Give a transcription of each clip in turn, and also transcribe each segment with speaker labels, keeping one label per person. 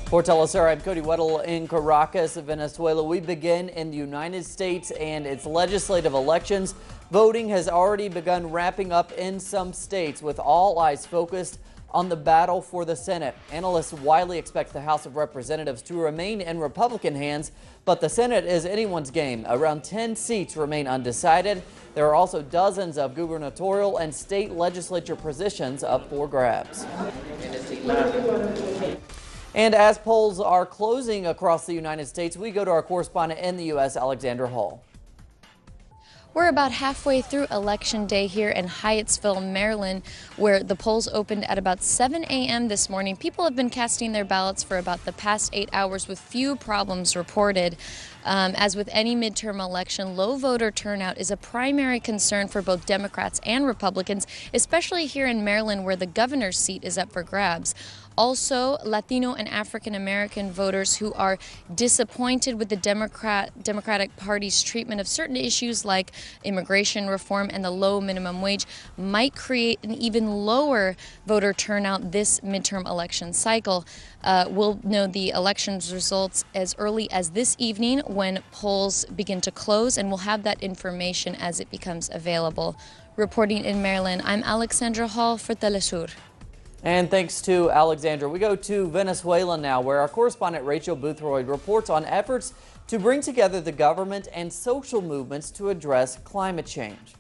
Speaker 1: For Telesur, I'm Cody Weddle in Caracas, Venezuela. We begin in the United States and its legislative elections. Voting has already begun wrapping up in some states, with all eyes focused on the battle for the Senate. Analysts widely expect the House of Representatives to remain in Republican hands, but the Senate is anyone's game. Around 10 seats remain undecided. There are also dozens of gubernatorial and state legislature positions up for grabs. And as polls are closing across the United States, we go to our correspondent in the U.S., Alexandra Hall.
Speaker 2: We're about halfway through Election Day here in Hyattsville, Maryland, where the polls opened at about 7 a.m. this morning. People have been casting their ballots for about the past 8 hours with few problems reported. As with any midterm election, low voter turnout is a primary concern for both Democrats and Republicans, especially here in Maryland, where the governor's seat is up for grabs. Also, Latino and African American voters who are disappointed with the Democratic Party's treatment of certain issues like immigration reform and the low minimum wage might create an even lower voter turnout this midterm election cycle. We'll know the election's results as early as this evening when polls begin to close, and we'll have that information as it becomes available. Reporting in Maryland, I'm Alexandra Hall for Telesur.
Speaker 1: And thanks to Alexandra, we go to Venezuela now, where our correspondent Rachel Boothroyd reports on efforts to bring together the government and social movements to address climate change.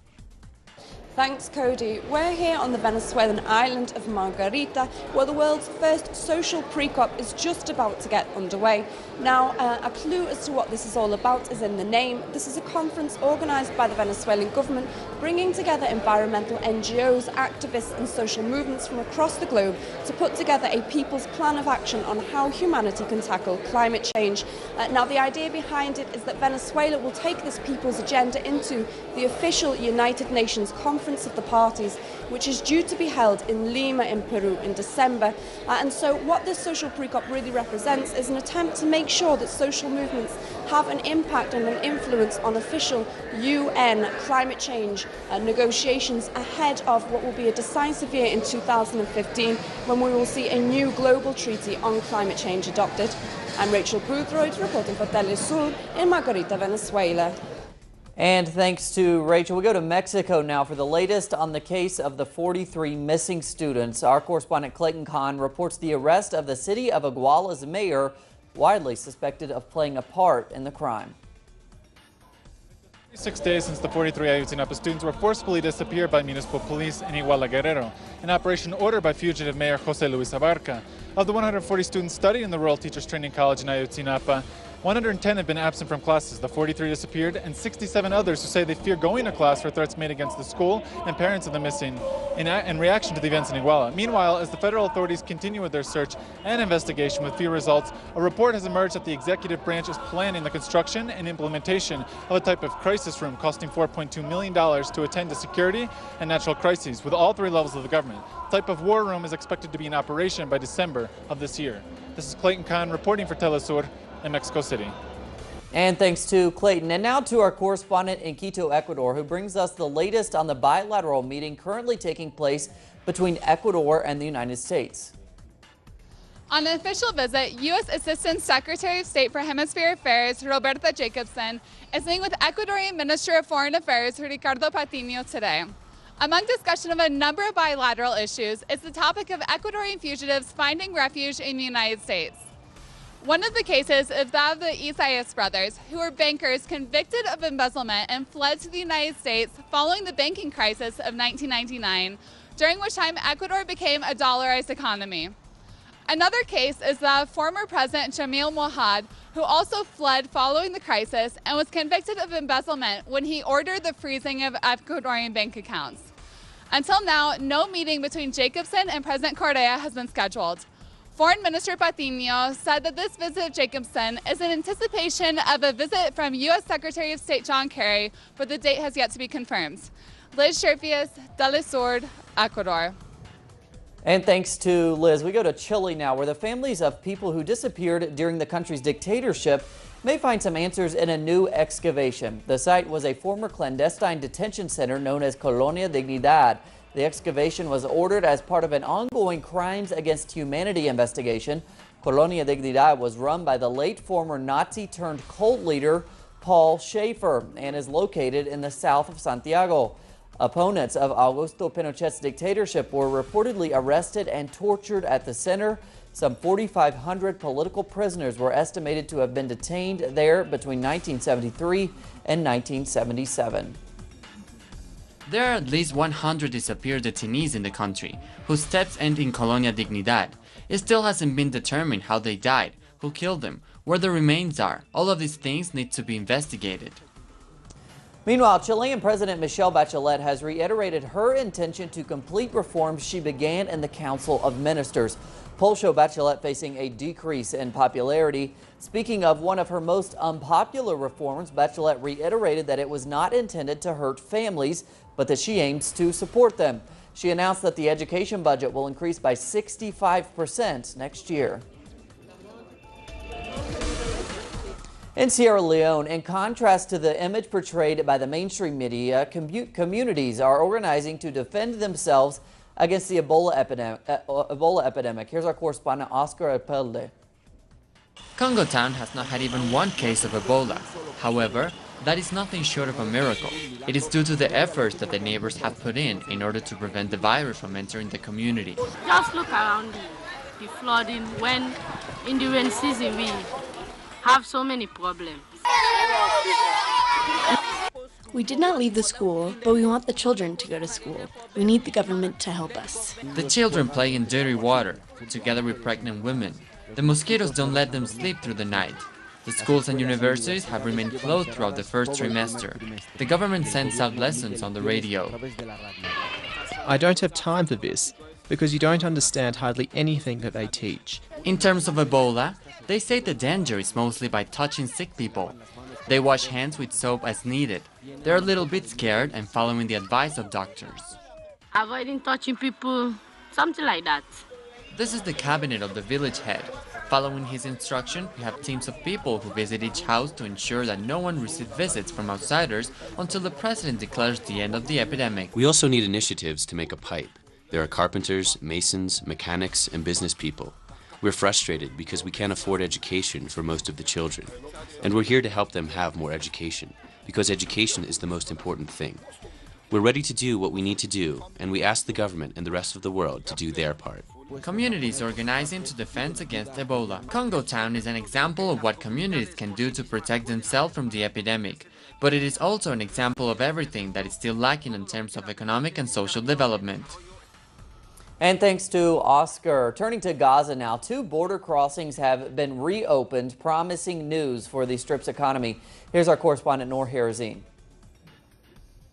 Speaker 3: Thanks, Cody. We're here on the Venezuelan island of Margarita, where the world's first social pre-COP is just about to get underway. Now, a clue as to what this is all about is in the name. This is a conference organised by the Venezuelan government, bringing together environmental NGOs, activists and social movements from across the globe to put together a people's plan of action on how humanity can tackle climate change. Now, the idea behind it is that Venezuela will take this people's agenda into the official United Nations Conference of the Parties, which is due to be held in Lima in Peru in December. And so what this social pre-COP really represents is an attempt to make sure that social movements have an impact and an influence on official UN climate change negotiations ahead of what will be a decisive year in 2015, when we will see a new global treaty on climate change adopted. I'm Rachel Boothroyd reporting for Telesur in Margarita, Venezuela.
Speaker 1: And thanks to Rachel, we go to Mexico now for the latest on the case of the 43 missing students. Our correspondent Clayton Kahn reports the arrest of the city of Iguala's mayor, widely suspected of playing a part in the crime.
Speaker 4: 6 days since the 43 Ayotzinapa students were forcibly disappeared by municipal police in Iguala, Guerrero, an operation ordered by fugitive Mayor Jose Luis Abarca. Of the 140 students studying in the Rural Teachers Training College in Ayotzinapa, 110 have been absent from classes. The 43 disappeared, and 67 others who say they fear going to class for threats made against the school and parents of the missing in reaction to the events in Iguala. Meanwhile, as the federal authorities continue with their search and investigation with few results, a report has emerged that the executive branch is planning the construction and implementation of a type of crisis room costing $4.2 million to attend to security and natural crises with all three levels of the government. The type of war room is expected to be in operation by December of this year. This is Clayton Kahn reporting for Telesur in Mexico City.
Speaker 1: And thanks to Clayton. And now to our correspondent in Quito, Ecuador, who brings us the latest on the bilateral meeting currently taking place between Ecuador and the United States.
Speaker 5: On an official visit, U.S. Assistant Secretary of State for Hemisphere Affairs, Roberta Jacobson, is meeting with Ecuadorian Minister of Foreign Affairs, Ricardo Patiño, today. Among discussion of a number of bilateral issues is the topic of Ecuadorian fugitives finding refuge in the United States. One of the cases is that of the Isaias brothers, who were bankers convicted of embezzlement and fled to the United States following the banking crisis of 1999, during which time Ecuador became a dollarized economy. Another case is that of former President Jamil Mohad, who also fled following the crisis and was convicted of embezzlement when he ordered the freezing of Ecuadorian bank accounts. Until now, no meeting between Jacobson and President Correa has been scheduled. Foreign Minister Patiño said that this visit of Jacobson is in anticipation of a visit from U.S. Secretary of State John Kerry, but the date has yet to be confirmed. Liz Scherfius, Telesur, Ecuador.
Speaker 1: And thanks to Liz, we go to Chile now, where the families of people who disappeared during the country's dictatorship may find some answers in a new excavation. The site was a former clandestine detention center known as Colonia Dignidad. The excavation was ordered as part of an ongoing crimes against humanity investigation. Colonia Dignidad was run by the late former Nazi-turned cult leader Paul Schaefer and is located in the south of Santiago. Opponents of Augusto Pinochet's dictatorship were reportedly arrested and tortured at the center. Some 4,500 political prisoners were estimated to have been detained there between 1973 and 1977.
Speaker 6: There are at least 100 disappeared detainees in the country, whose steps end in Colonia Dignidad. It still hasn't been determined how they died, who killed them, where the remains are. All of these things need to be investigated.
Speaker 1: Meanwhile, Chilean President Michelle Bachelet has reiterated her intention to complete reforms she began in the Council of Ministers. Polls show Bachelet facing a decrease in popularity. Speaking of one of her most unpopular reforms, Bachelet reiterated that it was not intended to hurt families, but that she aims to support them. She announced that the education budget will increase by 65% next year. In Sierra Leone, in contrast to the image portrayed by the mainstream media, communities are organizing to defend themselves against the Ebola epidemic. Here's our correspondent, Oscar Epelde.
Speaker 6: Congo Town has not had even one case of Ebola. However, that is nothing short of a miracle. It is due to the efforts that the neighbors have put in order to prevent the virus from entering the community.
Speaker 7: Just look around the flooding. When in the rain season we have so many problems.
Speaker 8: We did not leave the school, but we want the children to go to school. We need the government to help us.
Speaker 6: The children play in dirty water, together with pregnant women. The mosquitoes don't let them sleep through the night. The schools and universities have remained closed throughout the first trimester. The government sends out lessons on the radio.
Speaker 9: I don't have time for this, because you don't understand hardly anything that they teach.
Speaker 6: In terms of Ebola, they say the danger is mostly by touching sick people. They wash hands with soap as needed. They're a little bit scared and following the advice of doctors.
Speaker 7: Avoiding touching people, something like that.
Speaker 6: This is the cabinet of the village head. Following his instruction, we have teams of people who visit each house to ensure that no one receives visits from outsiders until the president declares the end of the epidemic.
Speaker 10: We also need initiatives to make a pipe. There are carpenters, masons, mechanics, and business people. We're frustrated because we can't afford education for most of the children. And we're here to help them have more education, because education is the most important thing. We're ready to do what we need to do, and we ask the government and the rest of the world to do their part.
Speaker 6: Communities organizing to defend against Ebola. Congo Town is an example of what communities can do to protect themselves from the epidemic. But it is also an example of everything that is still lacking in terms of economic and social development.
Speaker 1: And thanks to Oscar. Turning to Gaza now, 2 border crossings have been reopened, promising news for the Strip's economy. Here's our correspondent, Noor Harazin.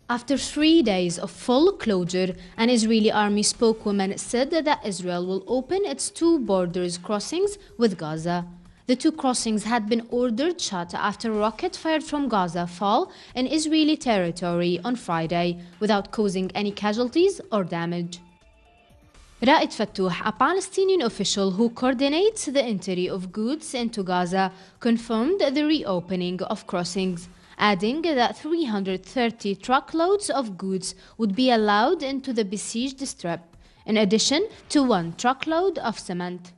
Speaker 11: After 3 days of full closure, an Israeli army spokeswoman said that Israel will open its 2 borders crossings with Gaza. The 2 crossings had been ordered shut after a rocket fired from Gaza fell in Israeli territory on Friday without causing any casualties or damage. Ra'id Fattouh, a Palestinian official who coordinates the entry of goods into Gaza, confirmed the reopening of crossings, adding that 330 truckloads of goods would be allowed into the besieged strip, in addition to 1 truckload of cement.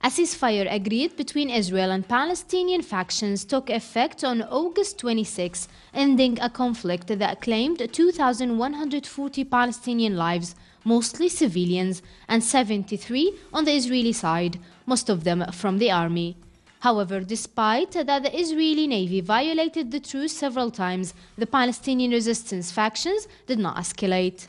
Speaker 11: A ceasefire agreed between Israel and Palestinian factions took effect on August 26, ending a conflict that claimed 2,140 Palestinian lives, mostly civilians, and 73 on the Israeli side, most of them from the army. However, despite that the Israeli Navy violated the truce several times, the Palestinian resistance factions did not escalate.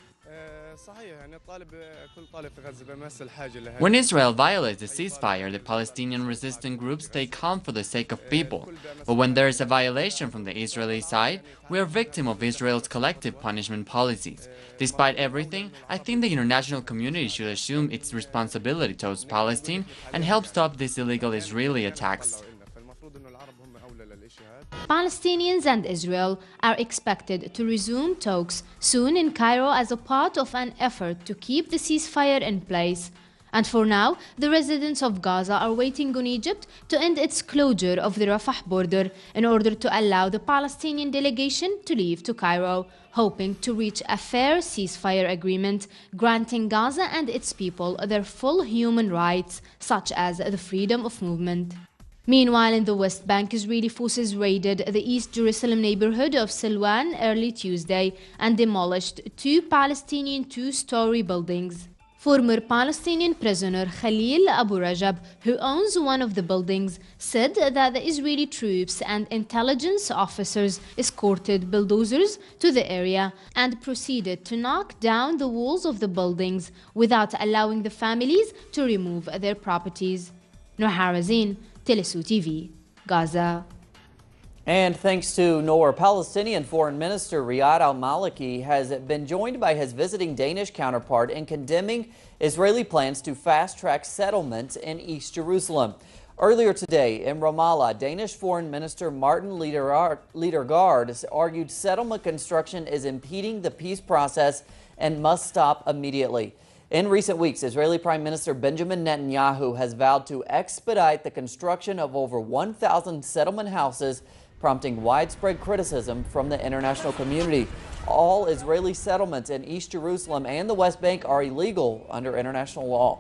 Speaker 6: When Israel violates the ceasefire, the Palestinian resistance groups stay calm for the sake of people. But when there is a violation from the Israeli side, we are victims of Israel's collective punishment policies. Despite everything, I think the international community should assume its responsibility towards Palestine and help stop these illegal Israeli attacks.
Speaker 11: Palestinians and Israel are expected to resume talks soon in Cairo as a part of an effort to keep the ceasefire in place. And for now, the residents of Gaza are waiting on Egypt to end its closure of the Rafah border in order to allow the Palestinian delegation to leave to Cairo, hoping to reach a fair ceasefire agreement granting Gaza and its people their full human rights, such as the freedom of movement. Meanwhile, in the West Bank, Israeli forces raided the East Jerusalem neighborhood of Silwan early Tuesday and demolished two Palestinian two-story buildings. Former Palestinian prisoner Khalil Abu Rajab, who owns one of the buildings, said that the Israeli troops and intelligence officers escorted bulldozers to the area and proceeded to knock down the walls of the buildings without allowing the families to remove their properties. Noor Harazin, Telesu TV, Gaza.
Speaker 1: And thanks to Noor, Palestinian Foreign Minister Riyad al-Maliki has been joined by his visiting Danish counterpart in condemning Israeli plans to fast-track settlement in East Jerusalem. Earlier today in Ramallah, Danish Foreign Minister Martin Lidegaard argued settlement construction is impeding the peace process and must stop immediately. In recent weeks, Israeli Prime Minister Benjamin Netanyahu has vowed to expedite the construction of over 1,000 settlement houses, prompting widespread criticism from the international community. All Israeli settlements in East Jerusalem and the West Bank are illegal under international law.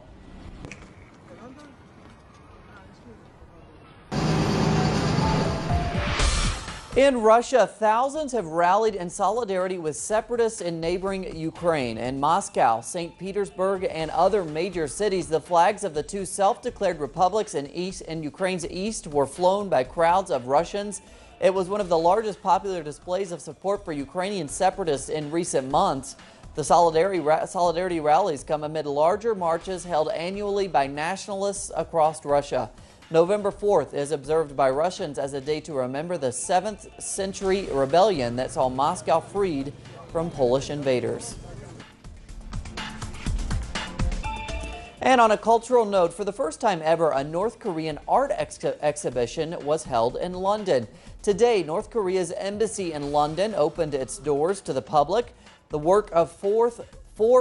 Speaker 1: In Russia, thousands have rallied in solidarity with separatists in neighboring Ukraine. In Moscow, St. Petersburg, and other major cities, the flags of the two self-declared republics in Ukraine's east were flown by crowds of Russians. It was one of the largest popular displays of support for Ukrainian separatists in recent months. The solidarity rallies come amid larger marches held annually by nationalists across Russia. November 4th is observed by Russians as a day to remember the 7th century rebellion that saw Moscow freed from Polish invaders. And on a cultural note, for the first time ever, a North Korean art exhibition was held in London. Today, North Korea's embassy in London opened its doors to the public. The work of four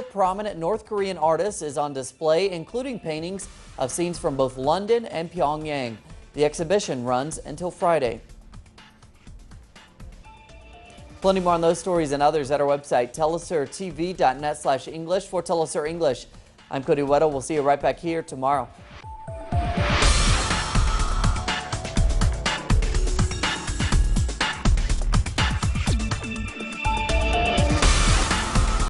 Speaker 1: prominent North Korean artists is on display, including paintings of scenes from both London and Pyongyang. The exhibition runs until Friday. Plenty more on those stories and others at our website, telesurtv.net/English. For Telesur English, I'm Cody Weddle. We'll see you right back here tomorrow.